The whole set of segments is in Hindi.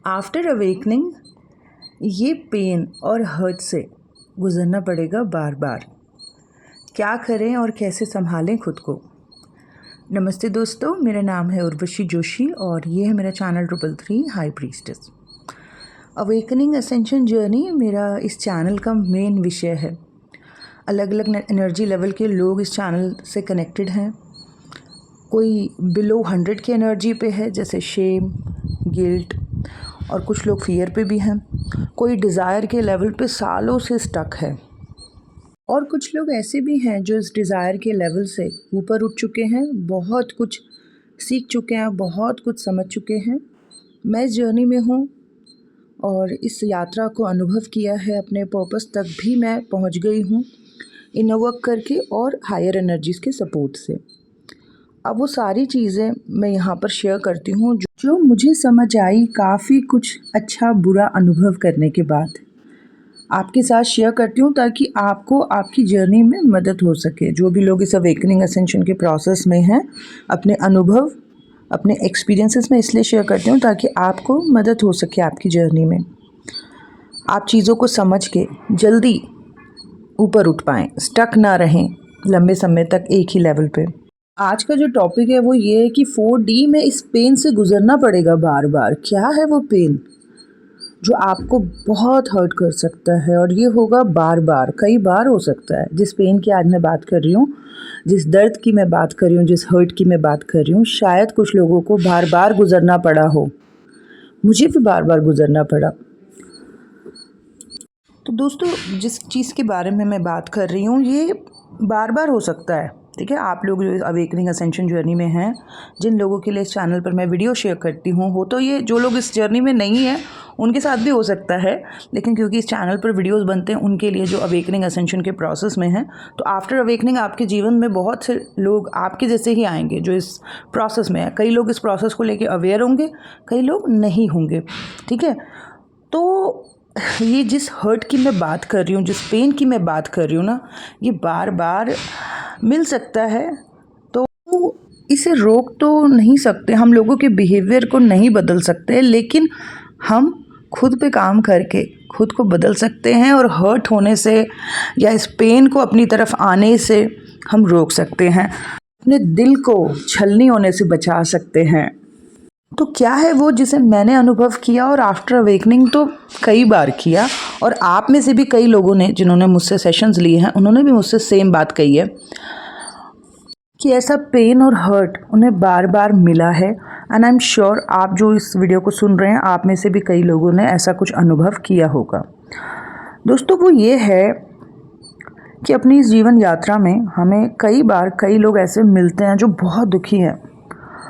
आफ्टर अवेकनिंग ये पेन और हर्ट से गुज़रना पड़ेगा बार बार। क्या करें और कैसे संभालें खुद को। नमस्ते दोस्तों, मेरा नाम है उर्वशी जोशी और ये है मेरा channel 333 high priestess. Awakening ascension journey मेरा इस चैनल का मेन विषय है। अलग अलग एनर्जी लेवल के लोग इस चैनल से कनेक्टेड हैं। कोई बिलो 100 की एनर्जी पे है, जैसे शेम, गिल्ट, और कुछ लोग फियर पे भी हैं। कोई डिज़ायर के लेवल पे सालों से स्टक है और कुछ लोग ऐसे भी हैं जो इस डिज़ायर के लेवल से ऊपर उठ चुके हैं, बहुत कुछ सीख चुके हैं, बहुत कुछ समझ चुके हैं। मैं इस जर्नी में हूँ और इस यात्रा को अनुभव किया है। अपने पर्पस तक भी मैं पहुँच गई हूँ इनर वर्क करके और हायर एनर्जीज़ के सपोर्ट से। अब वो सारी चीज़ें मैं यहाँ पर शेयर करती हूँ जो मुझे समझ आई काफ़ी कुछ अच्छा बुरा अनुभव करने के बाद। आपके साथ शेयर करती हूँ ताकि आपको आपकी जर्नी में मदद हो सके। जो भी लोग इस अवेकनिंग असेंशन के प्रोसेस में हैं, अपने अनुभव, अपने एक्सपीरियंसेस में इसलिए शेयर करती हूँ ताकि आपको मदद हो सके आपकी जर्नी में। आप चीज़ों को समझ के जल्दी ऊपर उठ पाएँ, स्टक ना रहें लंबे समय तक एक ही लेवल पे। आज का जो टॉपिक है वो ये है कि 4D में इस पेन से गुजरना पड़ेगा बार बार। क्या है वो पेन जो आपको बहुत हर्ट कर सकता है, और ये होगा बार बार, कई बार हो सकता है। जिस पेन की आज मैं बात कर रही हूँ, जिस दर्द की मैं बात कर रही हूँ, जिस हर्ट की मैं बात कर रही हूँ, शायद कुछ लोगों को बार बार गुजरना पड़ा हो। मुझे भी बार बार गुजरना पड़ा। तो दोस्तों, जिस चीज़ के बारे में मैं बात कर रही हूँ ये बार बार हो सकता है। ठीक है, आप लोग जो अवेकनिंग असेंशन जर्नी में हैं, जिन लोगों के लिए इस चैनल पर मैं वीडियो शेयर करती हूँ, हो तो ये जो लोग इस जर्नी में नहीं है उनके साथ भी हो सकता है, लेकिन क्योंकि इस चैनल पर वीडियोस बनते हैं उनके लिए जो अवेकनिंग असेंशन के प्रोसेस में हैं। तो आफ्टर अवेकनिंग आपके जीवन में बहुत से लोग आपके जैसे ही आएंगे जो इस प्रोसेस में है। कई लोग इस प्रोसेस को लेकर अवेयर होंगे, कई लोग नहीं होंगे। ठीक है, तो ये जिस हर्ट की मैं बात कर रही हूँ, जिस पेन की मैं बात कर रही हूँ ना, ये बार बार मिल सकता है। तो इसे रोक तो नहीं सकते, हम लोगों के बिहेवियर को नहीं बदल सकते, लेकिन हम खुद पे काम करके खुद को बदल सकते हैं और हर्ट होने से या इस पेन को अपनी तरफ आने से हम रोक सकते हैं। अपने दिल को छलनी होने से बचा सकते हैं। तो क्या है वो जिसे मैंने अनुभव किया और आफ्टर अवेकनिंग तो कई बार किया, और आप में से भी कई लोगों ने जिन्होंने मुझसे सेशंस लिए हैं उन्होंने भी मुझसे सेम बात कही है कि ऐसा पेन और हर्ट उन्हें बार बार मिला है। एंड आई एम श्योर आप जो इस वीडियो को सुन रहे हैं, आप में से भी कई लोगों ने ऐसा कुछ अनुभव किया होगा। दोस्तों, वो ये है कि अपनी इस जीवन यात्रा में हमें कई बार कई लोग ऐसे मिलते हैं जो बहुत दुखी हैं,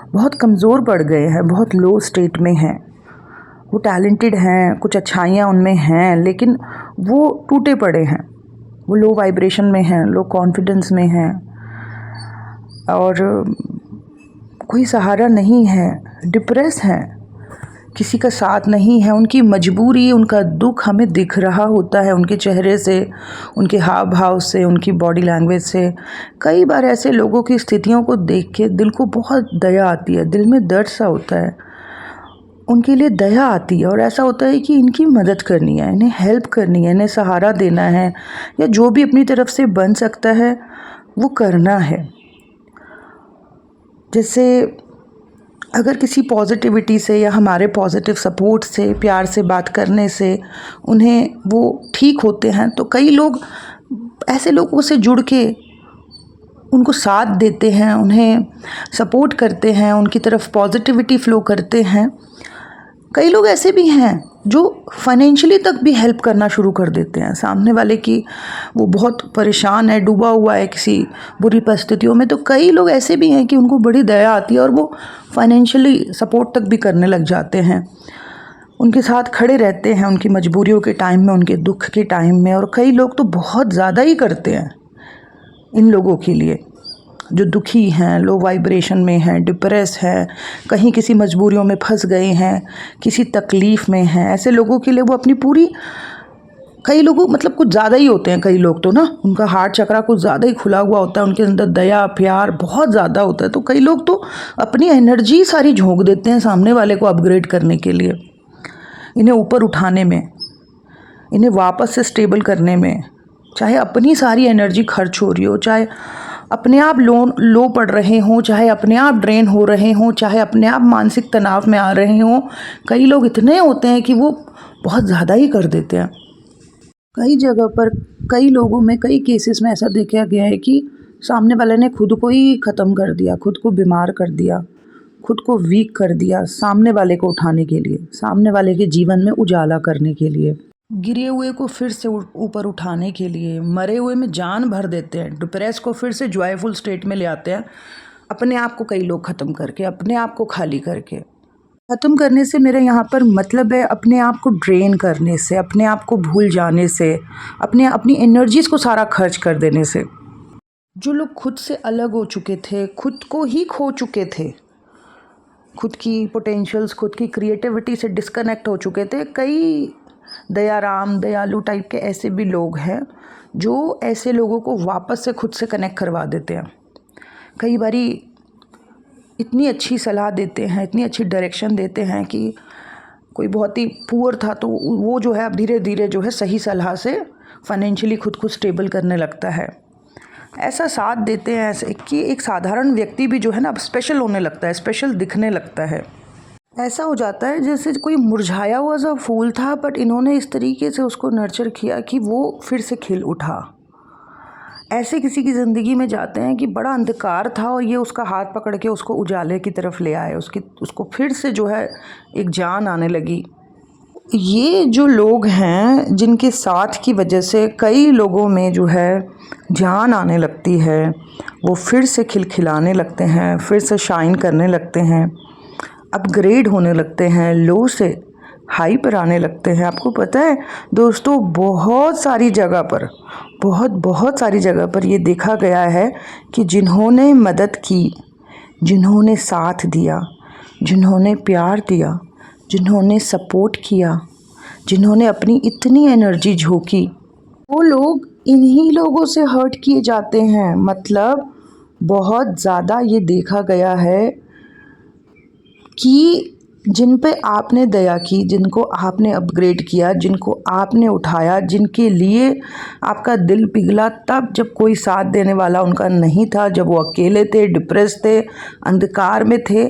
बहुत कमज़ोर पड़ गए हैं, बहुत लो स्टेट में हैं। वो टैलेंटेड हैं, कुछ अच्छाइयाँ उनमें हैं, लेकिन वो टूटे पड़े हैं, वो लो वाइब्रेशन में हैं, लो कॉन्फिडेंस में हैं, और कोई सहारा नहीं है, डिप्रेस हैं, किसी का साथ नहीं है। उनकी मजबूरी, उनका दुख हमें दिख रहा होता है उनके चेहरे से, उनके हाव भाव से, उनकी बॉडी लैंग्वेज से। कई बार ऐसे लोगों की स्थितियों को देख के दिल को बहुत दया आती है, दिल में दर्द सा होता है, उनके लिए दया आती है और ऐसा होता है कि इनकी मदद करनी है, इन्हें हेल्प करनी है, इन्हें सहारा देना है, या जो भी अपनी तरफ से बन सकता है वो करना है। जैसे अगर किसी पॉजिटिविटी से या हमारे पॉजिटिव सपोर्ट से, प्यार से बात करने से उन्हें वो ठीक होते हैं, तो कई लोग ऐसे लोगों से जुड़ के उनको साथ देते हैं, उन्हें सपोर्ट करते हैं, उनकी तरफ पॉजिटिविटी फ़्लो करते हैं। कई लोग ऐसे भी हैं जो फाइनेंशियली तक भी हेल्प करना शुरू कर देते हैं सामने वाले की। वो बहुत परेशान है, डूबा हुआ है किसी बुरी परिस्थितियों में, तो कई लोग ऐसे भी हैं कि उनको बड़ी दया आती है और वो फाइनेंशियली सपोर्ट तक भी करने लग जाते हैं, उनके साथ खड़े रहते हैं उनकी मजबूरियों के टाइम में, उनके दुख के टाइम में। और कई लोग तो बहुत ज़्यादा ही करते हैं इन लोगों के लिए जो दुखी हैं, लो वाइब्रेशन में हैं, डिप्रेस हैं, कहीं किसी मजबूरियों में फंस गए हैं, किसी तकलीफ़ में हैं। ऐसे लोगों के लिए वो अपनी पूरी, कई लोगों मतलब कुछ ज़्यादा ही होते हैं, कई लोग तो ना उनका हार्ट चक्रा कुछ ज़्यादा ही खुला हुआ होता है, उनके अंदर दया प्यार बहुत ज़्यादा होता है। तो कई लोग तो अपनी एनर्जी सारी झोंक देते हैं सामने वाले को अपग्रेड करने के लिए। इन्हें ऊपर उठाने में, इन्हें वापस से स्टेबल करने में, चाहे अपनी सारी एनर्जी खर्च हो रही हो, चाहे अपने आप लो पड़ रहे हों, चाहे अपने आप ड्रेन हो रहे हों, चाहे अपने आप मानसिक तनाव में आ रहे हों। कई लोग इतने होते हैं कि वो बहुत ज़्यादा ही कर देते हैं। कई जगह पर, कई लोगों में, कई केसेस में ऐसा देखा गया है कि सामने वाले ने खुद को ही ख़त्म कर दिया, खुद को बीमार कर दिया, खुद को वीक कर दिया सामने वाले को उठाने के लिए, सामने वाले के जीवन में उजाला करने के लिए, गिरे हुए को फिर से ऊपर उठाने के लिए, मरे हुए में जान भर देते हैं, डिप्रेस को फिर से जॉयफुल स्टेट में ले आते हैं, अपने आप को कई लोग ख़त्म करके, अपने आप को खाली करके। ख़त्म करने से मेरा यहाँ पर मतलब है अपने आप को ड्रेन करने से, अपने आप को भूल जाने से, अपनी एनर्जीज़ को सारा खर्च कर देने से। जो लोग खुद से अलग हो चुके थे, खुद को ही खो चुके थे, खुद की पोटेंशियल्स, खुद की क्रिएटिविटी से डिस्कनेक्ट हो चुके थे, कई दयाराम, दयालु टाइप के ऐसे भी लोग हैं जो ऐसे लोगों को वापस से खुद से कनेक्ट करवा देते हैं। कई बारी इतनी अच्छी सलाह देते हैं, इतनी अच्छी डायरेक्शन देते हैं कि कोई बहुत ही पुअर था तो वो जो है अब धीरे धीरे जो है सही सलाह से फाइनेंशियली खुद को स्टेबल करने लगता है। ऐसा साथ देते हैं ऐसे कि एक साधारण व्यक्ति भी जो है ना अब स्पेशल होने लगता है, स्पेशल दिखने लगता है। ऐसा हो जाता है जैसे कोई मुरझाया हुआ सा फूल था, बट इन्होंने इस तरीके से उसको नर्चर किया कि वो फिर से खिल उठा। ऐसे किसी की ज़िंदगी में जाते हैं कि बड़ा अंधकार था और ये उसका हाथ पकड़ के उसको उजाले की तरफ ले आए, उसको फिर से जो है एक जान आने लगी। ये जो लोग हैं जिनके साथ की वजह से कई लोगों में जो है जान आने लगती है, वो फिर से खिलखिलाने लगते हैं, फिर से शाइन करने लगते हैं, अपग्रेड होने लगते हैं, लो से हाई पर आने लगते हैं। आपको पता है दोस्तों, बहुत सारी जगह पर, बहुत सारी जगह पर ये देखा गया है कि जिन्होंने मदद की, जिन्होंने साथ दिया, जिन्होंने प्यार दिया, जिन्होंने सपोर्ट किया, जिन्होंने अपनी इतनी एनर्जी झोंकी, वो लोग इन्हीं लोगों से हर्ट किए जाते हैं। मतलब बहुत ज़्यादा ये देखा गया है कि जिन पे आपने दया की, जिनको आपने अपग्रेड किया, जिनको आपने उठाया, जिनके लिए आपका दिल पिघला तब जब कोई साथ देने वाला उनका नहीं था, जब वो अकेले थे, डिप्रेस थे, अंधकार में थे,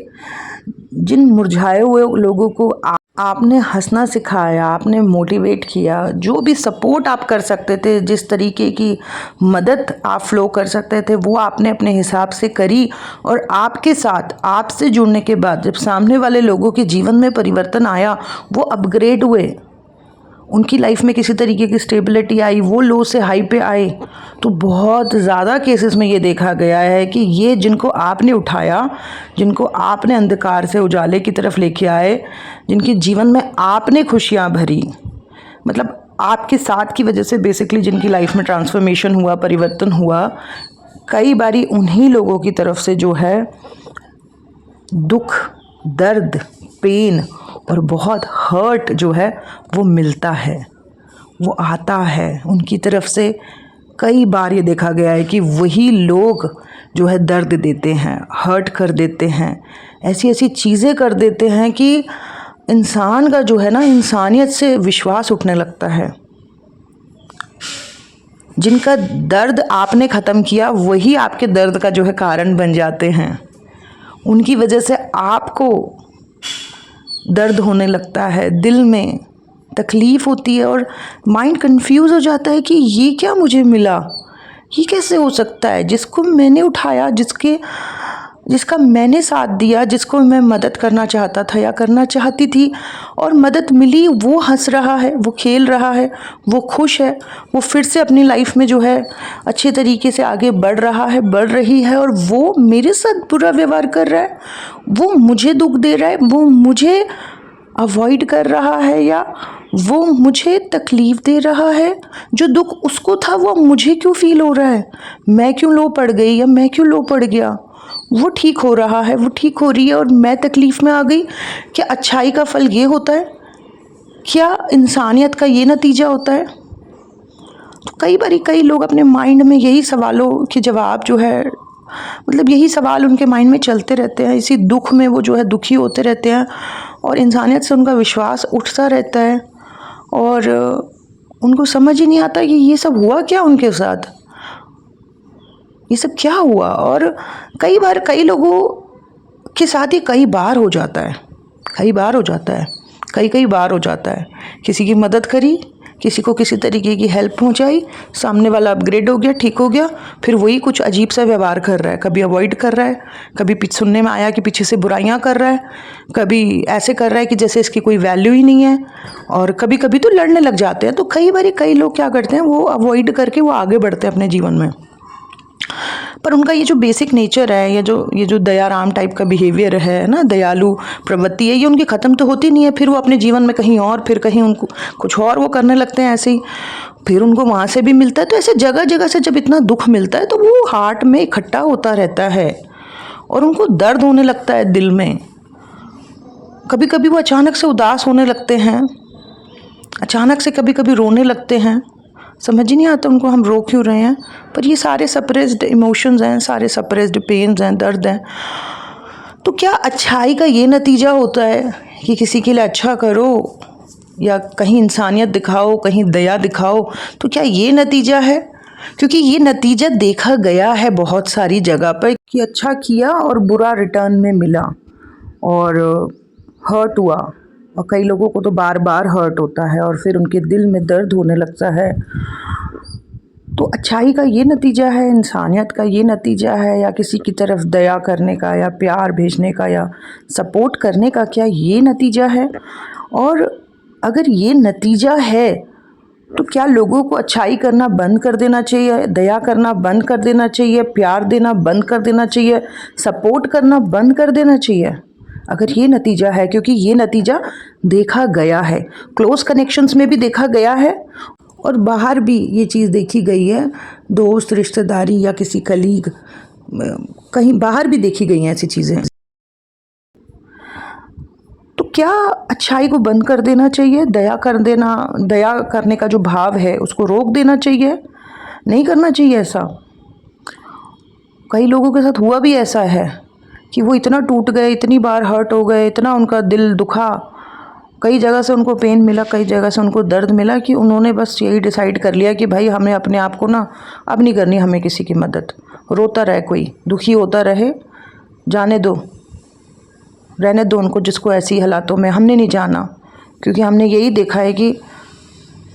जिन मुरझाए हुए लोगों को आपने हंसना सिखाया, आपने मोटिवेट किया, जो भी सपोर्ट आप कर सकते थे, जिस तरीके की मदद आप फ्लो कर सकते थे, वो आपने अपने हिसाब से करी। और आपके साथ, आपसे जुड़ने के बाद जब सामने वाले लोगों के जीवन में परिवर्तन आया, वो अपग्रेड हुए, उनकी लाइफ में किसी तरीके की स्टेबिलिटी आई, वो लो से हाई पे आए, तो बहुत ज़्यादा केसेस में ये देखा गया है कि ये जिनको आपने उठाया, जिनको आपने अंधकार से उजाले की तरफ लेके आए, जिनके जीवन में आपने खुशियाँ भरी, मतलब आपके साथ की वजह से बेसिकली जिनकी लाइफ में ट्रांसफॉर्मेशन हुआ, परिवर्तन हुआ, कई बारी उन्हीं लोगों की तरफ से जो है दुख, दर्द, पेन और बहुत हर्ट जो है वो मिलता है, वो आता है उनकी तरफ से। कई बार ये देखा गया है कि वही लोग जो है दर्द देते हैं, हर्ट कर देते हैं, ऐसी ऐसी चीज़ें कर देते हैं कि इंसान का जो है ना, इंसानियत से विश्वास उठने लगता है। जिनका दर्द आपने ख़त्म किया वही आपके दर्द का जो है कारण बन जाते हैं। उनकी वजह से आपको दर्द होने लगता है, दिल में तकलीफ़ होती है और माइंड कंफ्यूज हो जाता है कि ये क्या मुझे मिला, ये कैसे हो सकता है। जिसको मैंने उठाया, जिसका मैंने साथ दिया, जिसको मैं मदद करना चाहता था या करना चाहती थी और मदद मिली, वो हंस रहा है, वो खेल रहा है, वो खुश है, वो फिर से अपनी लाइफ में जो है अच्छे तरीके से आगे बढ़ रहा है, बढ़ रही है। और वो मेरे साथ बुरा व्यवहार कर रहा है, वो मुझे दुख दे रहा है, वो मुझे अवॉइड कर रहा है या वो मुझे तकलीफ़ दे रहा है। जो दुख उसको था वो मुझे क्यों फील हो रहा है, मैं क्यों लो पड़ गई या मैं क्यों लो पड़ गया। वो ठीक हो रहा है, वो ठीक हो रही है और मैं तकलीफ़ में आ गई। क्या अच्छाई का फल ये होता है? क्या इंसानियत का ये नतीजा होता है? तो कई लोग अपने माइंड में यही सवालों के जवाब जो है, मतलब यही सवाल उनके माइंड में चलते रहते हैं, इसी दुख में वो जो है दुखी होते रहते हैं और इंसानियत से उनका विश्वास उठता रहता है और उनको समझ ही नहीं आता कि ये सब हुआ क्या उनके साथ, ये सब क्या हुआ। और कई बार कई लोगों के साथ ही कई बार हो जाता है, कई बार हो जाता है, कई बार हो जाता है। किसी की मदद करी, किसी को किसी तरीके की हेल्प पहुंचाई, सामने वाला अपग्रेड हो गया, ठीक हो गया, फिर वही कुछ अजीब सा व्यवहार कर रहा है, कभी अवॉइड कर रहा है, कभी सुनने में आया कि पीछे से बुराइयां कर रहा है, कभी ऐसे कर रहा है कि जैसे इसकी कोई वैल्यू ही नहीं है, और कभी कभी तो लड़ने लग जाते हैं। तो कई बार कई लोग क्या करते हैं, वो अवॉइड करके वो आगे बढ़ते हैं अपने जीवन में। पर उनका ये जो बेसिक नेचर है, ये जो दयाराम टाइप का बिहेवियर है ना, दयालु प्रवृत्ति है, ये उनकी ख़त्म तो होती नहीं है। फिर वो अपने जीवन में कहीं और, फिर कहीं उनको कुछ और वो करने लगते हैं ऐसे ही, फिर उनको वहाँ से भी मिलता है। तो ऐसे जगह जगह से जब इतना दुख मिलता है तो वो हार्ट में इकट्ठा होता रहता है और उनको दर्द होने लगता है दिल में। कभी कभी वो अचानक से उदास होने लगते हैं, अचानक से कभी कभी रोने लगते हैं, समझ ही नहीं आता उनको हम रो क्यों रहे हैं। पर ये सारे सप्रेस्ड इमोशंस हैं, सारे सप्रेस्ड पेन्स हैं, दर्द हैं। तो क्या अच्छाई का ये नतीजा होता है कि किसी के लिए अच्छा करो या कहीं इंसानियत दिखाओ, कहीं दया दिखाओ, तो क्या ये नतीजा है? क्योंकि ये नतीजा देखा गया है बहुत सारी जगह पर कि अच्छा किया और बुरा रिटर्न में मिला और हर्ट हुआ। और कई लोगों को तो बार बार हर्ट होता है और फिर उनके दिल में दर्द होने लगता है। तो अच्छाई का ये नतीजा है, इंसानियत का ये नतीजा है, या किसी की तरफ दया करने का या प्यार भेजने का या सपोर्ट करने का, क्या ये नतीजा है? और अगर ये नतीजा है तो क्या लोगों को अच्छाई करना बंद कर देना चाहिए, दया करना बंद कर देना चाहिए, प्यार देना बंद कर देना चाहिए, सपोर्ट करना बंद कर देना चाहिए? अगर ये नतीजा है, क्योंकि ये नतीजा देखा गया है, क्लोज कनेक्शंस में भी देखा गया है और बाहर भी ये चीज़ देखी गई है, दोस्त रिश्तेदारी या किसी कलीग, कहीं बाहर भी देखी गई हैं ऐसी चीज़ें। तो क्या अच्छाई को बंद कर देना चाहिए, दया करने का जो भाव है उसको रोक देना चाहिए? नहीं करना चाहिए ऐसा। कई लोगों के साथ हुआ भी ऐसा है कि वो इतना टूट गए, इतनी बार हर्ट हो गए, इतना उनका दिल दुखा, कई जगह से उनको पेन मिला, कई जगह से उनको दर्द मिला कि उन्होंने बस यही डिसाइड कर लिया कि भाई हमें अपने आप को ना अब नहीं करनी हमें किसी की मदद। रोता रहे कोई, दुखी होता रहे, जाने दो, रहने दो उनको, जिसको ऐसी हालातों में हमने नहीं जाना, क्योंकि हमने यही देखा है कि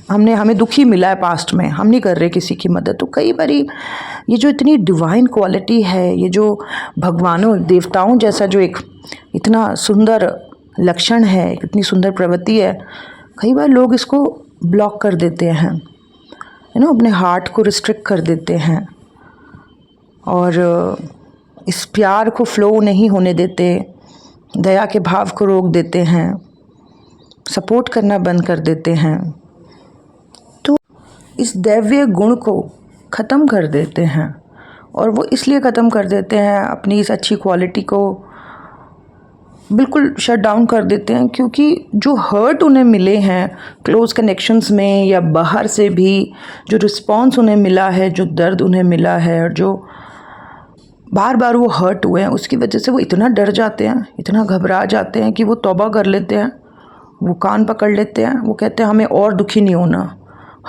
हमें दुखी मिला है पास्ट में, हम नहीं कर रहे किसी की मदद। तो कई बार ये जो इतनी डिवाइन क्वालिटी है, ये जो भगवानों देवताओं जैसा जो एक इतना सुंदर लक्षण है, इतनी सुंदर प्रवृत्ति है, कई बार लोग इसको ब्लॉक कर देते हैं, अपने हार्ट को रिस्ट्रिक्ट कर देते हैं और इस प्यार को फ्लो नहीं होने देते, दया के भाव को रोक देते हैं, सपोर्ट करना बंद कर देते हैं। तो इस दैवीय गुण को ख़त्म कर देते हैं और वो इसलिए ख़त्म कर देते हैं, अपनी इस अच्छी क्वालिटी को बिल्कुल शट डाउन कर देते हैं, क्योंकि जो हर्ट उन्हें मिले हैं क्लोज कनेक्शंस में या बाहर से भी, जो रिस्पॉन्स उन्हें मिला है, जो दर्द उन्हें मिला है और जो बार बार वो हर्ट हुए हैं, उसकी वजह से वो इतना डर जाते हैं, इतना घबरा जाते हैं कि वो तौबा कर लेते हैं, वो कान पकड़ लेते हैं, वो कहते हैं हमें और दुखी नहीं होना,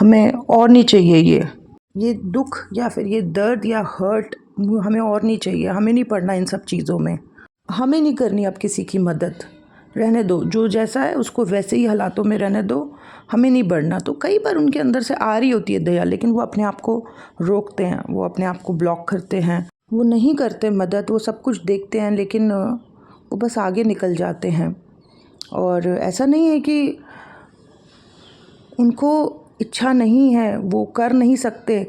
हमें और नहीं चाहिए ये दुख या फिर ये दर्द या हर्ट हमें और नहीं चाहिए, हमें नहीं पड़ना इन सब चीज़ों में, हमें नहीं करनी अब किसी की मदद, रहने दो, जो जैसा है उसको वैसे ही हालातों में रहने दो, हमें नहीं बढ़ना। तो कई बार उनके अंदर से आ रही होती है दया, लेकिन वो अपने आप को रोकते हैं, वो अपने आप को ब्लॉक करते हैं, वो नहीं करते मदद, वो सब कुछ देखते हैं लेकिन वो बस आगे निकल जाते हैं। और ऐसा नहीं है कि उनको इच्छा नहीं है, वो कर नहीं सकते,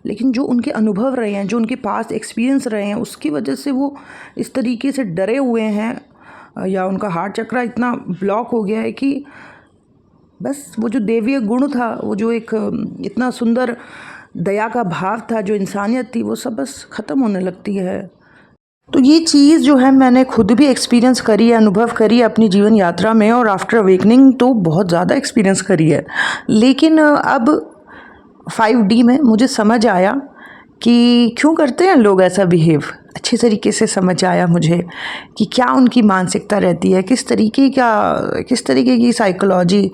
लेकिन जो उनके अनुभव रहे हैं, जो उनके पास एक्सपीरियंस रहे हैं, उसकी वजह से वो इस तरीके से डरे हुए हैं या उनका हार्ट चक्रा इतना ब्लॉक हो गया है कि बस वो जो देवीय गुण था, वो जो एक इतना सुंदर दया का भाव था, जो इंसानियत थी, वो सब बस ख़त्म होने लगती है। तो ये चीज़ जो है मैंने खुद भी एक्सपीरियंस करी है, अनुभव करी है अपनी जीवन यात्रा में, और आफ्टर अवेकनिंग तो बहुत ज़्यादा एक्सपीरियंस करी है। लेकिन अब 5D में मुझे समझ आया कि क्यों करते हैं लोग ऐसा बिहेव, अच्छे तरीके से समझ आया मुझे कि क्या उनकी मानसिकता रहती है, किस तरीके की साइकोलॉजी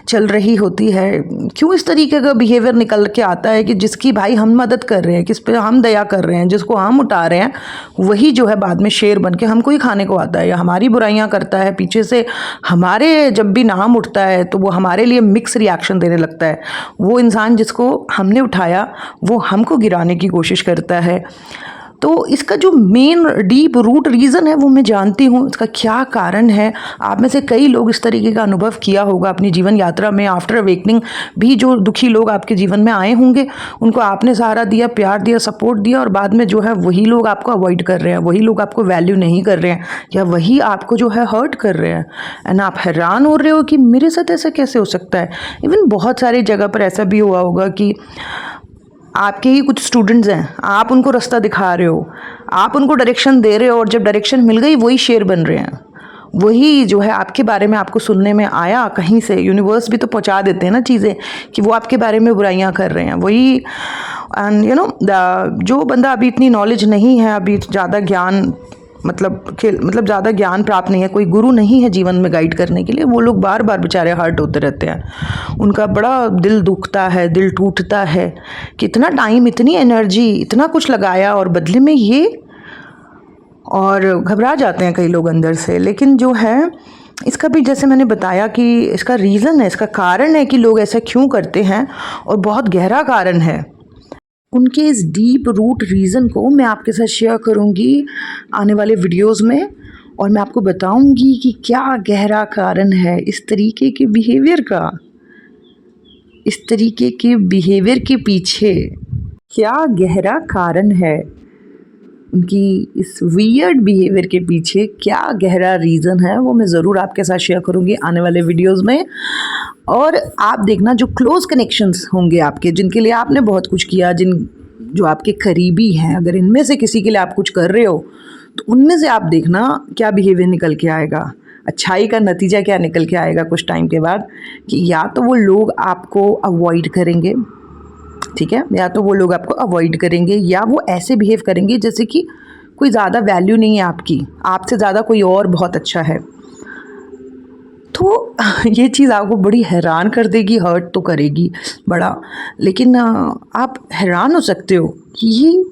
चल रही होती है, क्यों इस तरीके का बिहेवियर निकल के आता है कि जिसकी भाई हम मदद कर रहे हैं, किस पे हम दया कर रहे हैं, जिसको हम उठा रहे हैं, वही जो है बाद में शेर बन के हमको ही खाने को आता है या हमारी बुराइयां करता है पीछे से। हमारे जब भी नाम उठता है तो वो हमारे लिए मिक्स रिएक्शन देने लगता है। वो इंसान जिसको हमने उठाया वो हमको गिराने की कोशिश करता है। तो इसका जो मेन डीप रूट रीज़न है वो मैं जानती हूँ, इसका क्या कारण है। आप में से कई लोग इस तरीके का अनुभव किया होगा अपनी जीवन यात्रा में। आफ्टर अवेकनिंग भी जो दुखी लोग आपके जीवन में आए होंगे, उनको आपने सहारा दिया, प्यार दिया, सपोर्ट दिया, और बाद में जो है वही लोग आपको अवॉइड कर रहे हैं, वही लोग आपको वैल्यू नहीं कर रहे हैं, या वही आपको जो है हर्ट कर रहे हैं। एंड आप हैरान हो रहे हो कि मेरे साथ ऐसा कैसे हो सकता है। इवन बहुत सारी जगह पर ऐसा भी हुआ होगा कि आपके ही कुछ स्टूडेंट्स हैं, आप उनको रास्ता दिखा रहे हो, आप उनको डायरेक्शन दे रहे हो, और जब डायरेक्शन मिल गई वही शेर बन रहे हैं। वही जो है आपके बारे में आपको सुनने में आया कहीं से, यूनिवर्स भी तो पहुंचा देते हैं ना चीज़ें कि वो आपके बारे में बुराइयां कर रहे हैं वही। एंड जो बंदा अभी इतनी नॉलेज नहीं है, अभी ज़्यादा ज्ञान मतलब ज़्यादा ज्ञान प्राप्त नहीं है, कोई गुरु नहीं है जीवन में गाइड करने के लिए, वो लोग बार बार बेचारे हर्ट होते रहते हैं। उनका बड़ा दिल दुखता है, दिल टूटता है कि इतना टाइम, इतनी एनर्जी, इतना कुछ लगाया और बदले में ये, और घबरा जाते हैं कई लोग अंदर से। लेकिन जो है इसका भी जैसे मैंने बताया कि इसका रीज़न है, इसका कारण है कि लोग ऐसा क्यों करते हैं, और बहुत गहरा कारण है। उनके इस डीप रूट रीज़न को मैं आपके साथ शेयर करूंगी आने वाले वीडियोस में, और मैं आपको बताऊंगी कि क्या गहरा कारण है इस तरीके के बिहेवियर का, इस तरीके के बिहेवियर के पीछे क्या गहरा कारण है, उनकी इस वियर्ड बिहेवियर के पीछे क्या गहरा रीज़न है, वो मैं ज़रूर आपके साथ शेयर करूंगी आने वाले वीडियोस में। और आप देखना, जो क्लोज कनेक्शंस होंगे आपके, जिनके लिए आपने बहुत कुछ किया, जो आपके करीबी हैं, अगर इनमें से किसी के लिए आप कुछ कर रहे हो तो उनमें से आप देखना क्या बिहेवियर निकल के आएगा, अच्छाई का नतीजा क्या निकल के आएगा कुछ टाइम के बाद, कि या तो वो लोग आपको अवॉइड करेंगे, ठीक है, या तो वो लोग आपको अवॉइड करेंगे, या वो ऐसे बिहेव करेंगे जैसे कि कोई ज़्यादा वैल्यू नहीं है आपकी, आपसे ज़्यादा कोई और बहुत अच्छा है। तो ये चीज़ आपको बड़ी हैरान कर देगी, हर्ट तो करेगी बड़ा, लेकिन आप हैरान हो सकते हो कि ये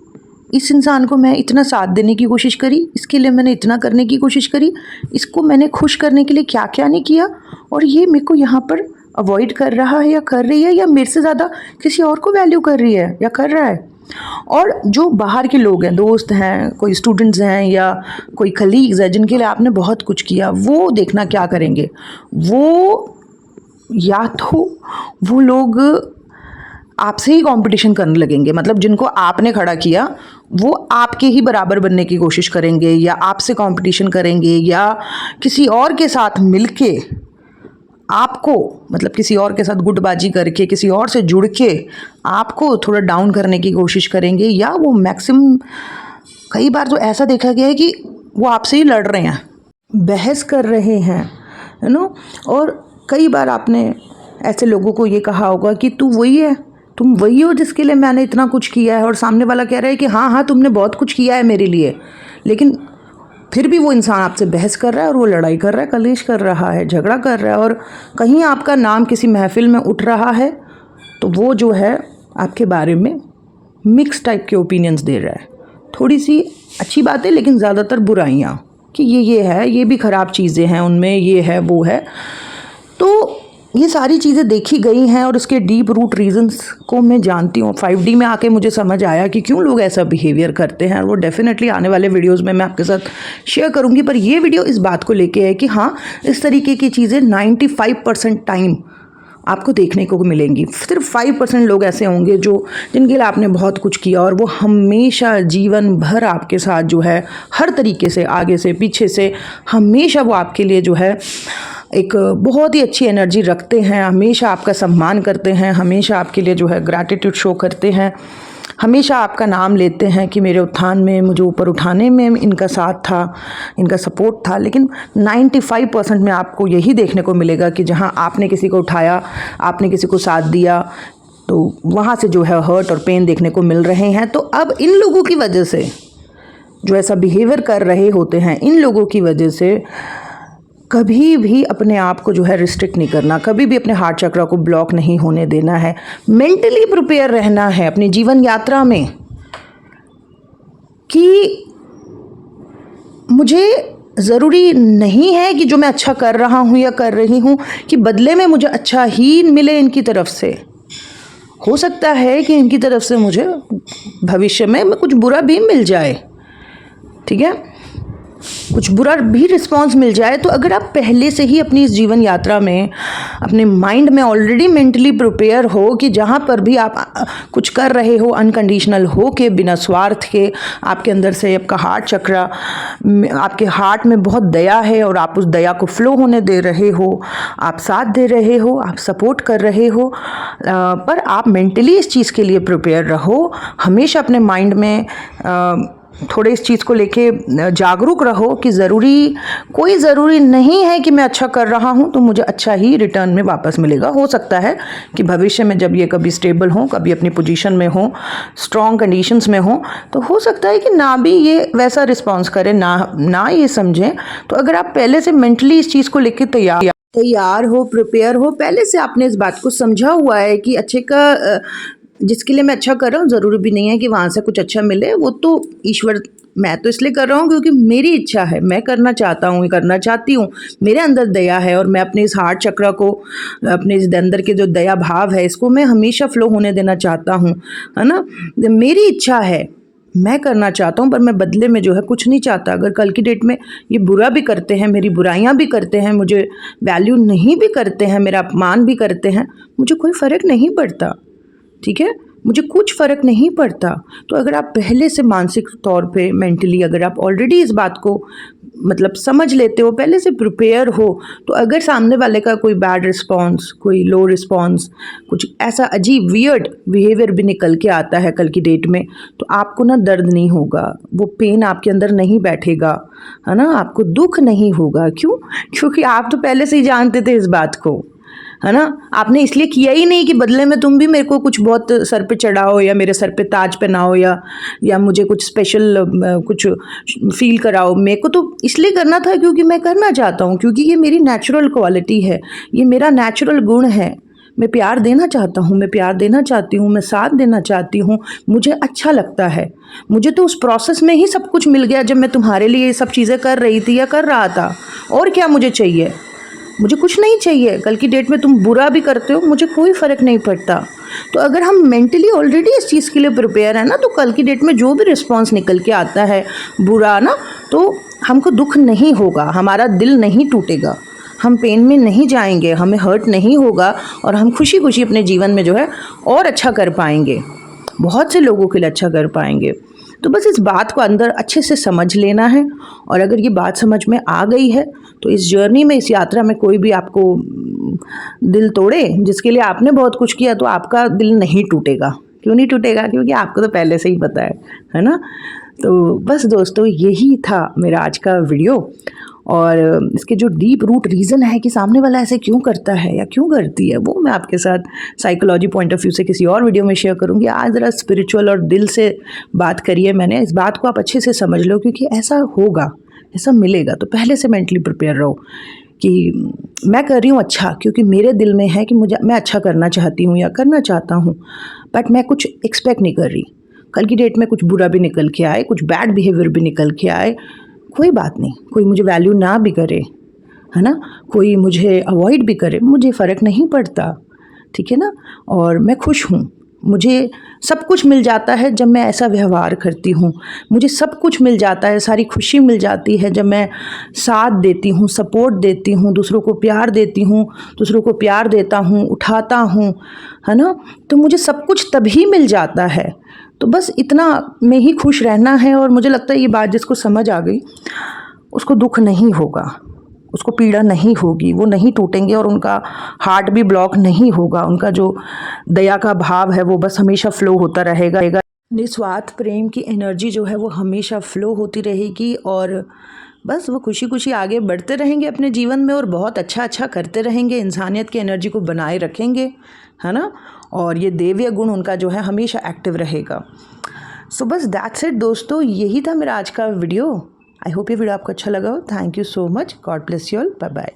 इस इंसान को मैं इतना साथ देने की कोशिश करी, इसके लिए मैंने इतना करने की कोशिश करी, इसको मैंने खुश करने के लिए क्या क्या नहीं किया, और ये मेरे को यहाँ पर अवॉइड कर रहा है या कर रही है, या मेरे से ज़्यादा किसी और को वैल्यू कर रही है या कर रहा है। और जो बाहर के लोग हैं, दोस्त हैं, कोई स्टूडेंट्स हैं, या कोई कलीग्स हैं जिनके लिए आपने बहुत कुछ किया, वो देखना क्या करेंगे, वो या तो वो लोग आपसे ही कंपटीशन करने लगेंगे, मतलब जिनको आपने खड़ा किया वो आपके ही बराबर बनने की कोशिश करेंगे, या आपसे कंपटीशन करेंगे, या किसी और के साथ मिलके आपको, मतलब किसी और के साथ गुटबाजी करके, किसी और से जुड़ के आपको थोड़ा डाउन करने की कोशिश करेंगे, या वो मैक्सिमम कई बार तो ऐसा देखा गया है कि वो आपसे ही लड़ रहे हैं, बहस कर रहे हैं, है ना। और कई बार आपने ऐसे लोगों को ये कहा होगा कि तू वही है, तुम वही हो जिसके लिए मैंने इतना कुछ किया है, और सामने वाला कह रहा है कि हाँ हाँ तुमने बहुत कुछ किया है मेरे लिए, लेकिन फिर भी वो इंसान आपसे बहस कर रहा है, और वो लड़ाई कर रहा है, कलेश कर रहा है, झगड़ा कर रहा है, और कहीं आपका नाम किसी महफिल में उठ रहा है तो वो जो है आपके बारे में मिक्स टाइप के ओपिनियंस दे रहा है, थोड़ी सी अच्छी बातें लेकिन ज़्यादातर बुराइयाँ, कि ये है, ये भी ख़राब चीज़ें हैं उनमें, ये है वो है। तो ये सारी चीज़ें देखी गई हैं, और इसके डीप रूट रीजंस को मैं जानती हूँ। 5D में आके मुझे समझ आया कि क्यों लोग ऐसा बिहेवियर करते हैं, और वो डेफिनेटली आने वाले वीडियोस में मैं आपके साथ शेयर करूँगी। पर ये वीडियो इस बात को लेके है कि हाँ, इस तरीके की चीज़ें 95% टाइम आपको देखने को मिलेंगी। सिर्फ 5% लोग ऐसे होंगे जिनके लिए आपने बहुत कुछ किया, और वो हमेशा जीवन भर आपके साथ जो है हर तरीके से, आगे से पीछे से, हमेशा वो आपके लिए जो है एक बहुत ही अच्छी एनर्जी रखते हैं, हमेशा आपका सम्मान करते हैं, हमेशा आपके लिए जो है ग्रैटिट्यूड शो करते हैं, हमेशा आपका नाम लेते हैं कि मेरे उत्थान में, मुझे ऊपर उठाने में इनका साथ था, इनका सपोर्ट था। लेकिन 95% में आपको यही देखने को मिलेगा कि जहां आपने किसी को उठाया, आपने किसी को साथ दिया, तो वहाँ से जो है हर्ट और पेन देखने को मिल रहे हैं। तो अब इन लोगों की वजह से जो ऐसा बिहेवियर कर रहे होते हैं, इन लोगों की वजह से कभी भी अपने आप को जो है रिस्ट्रिक्ट नहीं करना, कभी भी अपने हार्ट चक्र को ब्लॉक नहीं होने देना है। मेंटली प्रिपेयर रहना है अपनी जीवन यात्रा में कि मुझे ज़रूरी नहीं है कि जो मैं अच्छा कर रहा हूँ या कर रही हूँ कि बदले में मुझे अच्छा ही मिले इनकी तरफ से। हो सकता है कि इनकी तरफ से मुझे भविष्य में कुछ बुरा भी मिल जाए, ठीक है, कुछ बुरा भी रिस्पॉन्स मिल जाए। तो अगर आप पहले से ही अपनी इस जीवन यात्रा में अपने माइंड में ऑलरेडी मेंटली प्रिपेयर हो कि जहाँ पर भी आप कुछ कर रहे हो अनकंडीशनल हो के, बिना स्वार्थ के, आपके अंदर से आपका हार्ट चक्र, आपके हार्ट में बहुत दया है और आप उस दया को फ्लो होने दे रहे हो, आप साथ दे रहे हो, आप सपोर्ट कर रहे हो, पर आप मेंटली इस चीज़ के लिए प्रिपेयर रहो। हमेशा अपने माइंड में थोड़े इस चीज़ को लेके जागरूक रहो कि कोई ज़रूरी नहीं है कि मैं अच्छा कर रहा हूँ तो मुझे अच्छा ही रिटर्न में वापस मिलेगा। हो सकता है कि भविष्य में जब ये कभी स्टेबल हो, कभी अपनी पोजीशन में हो, स्ट्रॉन्ग कंडीशंस में हो, तो हो सकता है कि ना भी ये वैसा रिस्पॉन्स करें, ना ये समझें। तो अगर आप पहले से मेंटली इस चीज़ को लेके तैयार हो, प्रिपेयर हो, पहले से आपने इस बात को समझा हुआ है कि अच्छे का जिसके लिए मैं अच्छा कर रहा हूँ ज़रूरी भी नहीं है कि वहाँ से कुछ अच्छा मिले, वो तो ईश्वर, मैं तो इसलिए कर रहा हूँ क्योंकि मेरी इच्छा है, मैं करना चाहता हूँ, करना चाहती हूँ, मेरे अंदर दया है और मैं अपने इस हार्ट चक्र को, अपने इस अंदर के जो दया भाव है, इसको मैं हमेशा फ्लो होने देना चाहता हूँ, है ना। मेरी इच्छा है, मैं करना चाहता हूँ, पर मैं बदले में जो है कुछ नहीं चाहता। अगर कल की डेट में ये बुरा भी करते हैं, मेरी बुराइयाँ भी करते हैं, मुझे वैल्यू नहीं भी करते हैं, मेरा अपमान भी करते हैं, मुझे कोई फ़र्क नहीं पड़ता, ठीक है, मुझे कुछ फ़र्क नहीं पड़ता। तो अगर आप पहले से मानसिक तौर पे, मेंटली अगर आप ऑलरेडी इस बात को मतलब समझ लेते हो, पहले से प्रिपेयर हो, तो अगर सामने वाले का कोई बैड रिस्पॉन्स, कोई लो रिस्पॉन्स, कुछ ऐसा अजीब वियर्ड बिहेवियर भी निकल के आता है कल की डेट में, तो आपको ना दर्द नहीं होगा, वो पेन आपके अंदर नहीं बैठेगा, है ना, आपको दुख नहीं होगा। क्यों? क्योंकि आप तो पहले से ही जानते थे इस बात को, है ना। आपने इसलिए किया ही नहीं कि बदले में तुम भी मेरे को कुछ बहुत सर पे चढ़ाओ या मेरे सर पे ताज पहनाओ या मुझे कुछ स्पेशल कुछ फील कराओ। मेरे को तो इसलिए करना था क्योंकि मैं करना चाहता हूँ, क्योंकि ये मेरी नेचुरल क्वालिटी है, ये मेरा नेचुरल गुण है। मैं प्यार देना चाहता हूँ, मैं प्यार देना चाहती हूँ, मैं साथ देना चाहती हूँ, मुझे अच्छा लगता है। मुझे तो उस प्रोसेस में ही सब कुछ मिल गया जब मैं तुम्हारे लिए ये सब चीज़ें कर रही थी या कर रहा था। और क्या मुझे चाहिए? मुझे कुछ नहीं चाहिए। कल की डेट में तुम बुरा भी करते हो, मुझे कोई फ़र्क नहीं पड़ता। तो अगर हम मेंटली ऑलरेडी इस चीज़ के लिए प्रिपेयर है ना, तो कल की डेट में जो भी रिस्पॉन्स निकल के आता है बुरा ना, तो हमको दुख नहीं होगा, हमारा दिल नहीं टूटेगा, हम पेन में नहीं जाएंगे, हमें हर्ट नहीं होगा और हम खुशी खुशी अपने जीवन में जो है और अच्छा कर पाएंगे, बहुत से लोगों के लिए अच्छा कर पाएंगे। तो बस इस बात को अंदर अच्छे से समझ लेना है। और अगर ये बात समझ में आ गई है तो इस जर्नी में, इस यात्रा में कोई भी आपको दिल तोड़े, जिसके लिए आपने बहुत कुछ किया, तो आपका दिल नहीं टूटेगा। क्यों नहीं टूटेगा? क्योंकि आपको तो पहले से ही पता है ना। तो बस दोस्तों, यही था मेरा आज का वीडियो। और इसके जो डीप रूट रीज़न है कि सामने वाला ऐसे क्यों करता है या क्यों करती है, वो मैं आपके साथ साइकोलॉजी पॉइंट ऑफ व्यू से किसी और वीडियो में शेयर करूँगी। आज ज़रा स्पिरिचुअल और दिल से बात करिए मैंने, इस बात को आप अच्छे से समझ लो, क्योंकि ऐसा होगा, ऐसा मिलेगा। तो पहले से मेंटली प्रिपेयर रहो कि मैं कर रही हूँ अच्छा, क्योंकि मेरे दिल में है कि मैं अच्छा करना चाहती हूँ या करना चाहता हूँ, बट मैं कुछ एक्सपेक्ट नहीं कर रही। कल की डेट में कुछ बुरा भी निकल के आए, कुछ बैड बिहेवियर भी निकल के आए, कोई बात नहीं, कोई मुझे वैल्यू ना भी करे, है ना, कोई मुझे अवॉइड भी करे, मुझे फ़र्क नहीं पड़ता, ठीक है ना। और मैं खुश हूँ, मुझे सब कुछ मिल जाता है जब मैं ऐसा व्यवहार करती हूँ, मुझे सब कुछ मिल जाता है, सारी खुशी मिल जाती है जब मैं साथ देती हूँ, सपोर्ट देती हूँ, दूसरों को प्यार देती हूँ, दूसरों को प्यार देता हूँ, उठाता हूँ, है ना। तो मुझे सब कुछ तभी मिल जाता है। तो बस इतना में ही खुश रहना है। और मुझे लगता है ये बात जिसको समझ आ गई उसको दुख नहीं होगा, उसको पीड़ा नहीं होगी, वो नहीं टूटेंगे और उनका हार्ट भी ब्लॉक नहीं होगा। उनका जो दया का भाव है वो बस हमेशा फ्लो होता रहेगा। निस्वार्थ प्रेम की एनर्जी जो है वो हमेशा फ्लो होती रहेगी और बस वो खुशी खुशी आगे बढ़ते रहेंगे अपने जीवन में और बहुत अच्छा करते रहेंगे, इंसानियत की एनर्जी को बनाए रखेंगे, है ना। और ये देवीय गुण उनका जो है हमेशा एक्टिव रहेगा। सो बस दैट्स इट दोस्तों, यही था मेरा आज का वीडियो। आई होप ये वीडियो आपको अच्छा लगा हो। Thank you so much. God bless you all. Bye bye.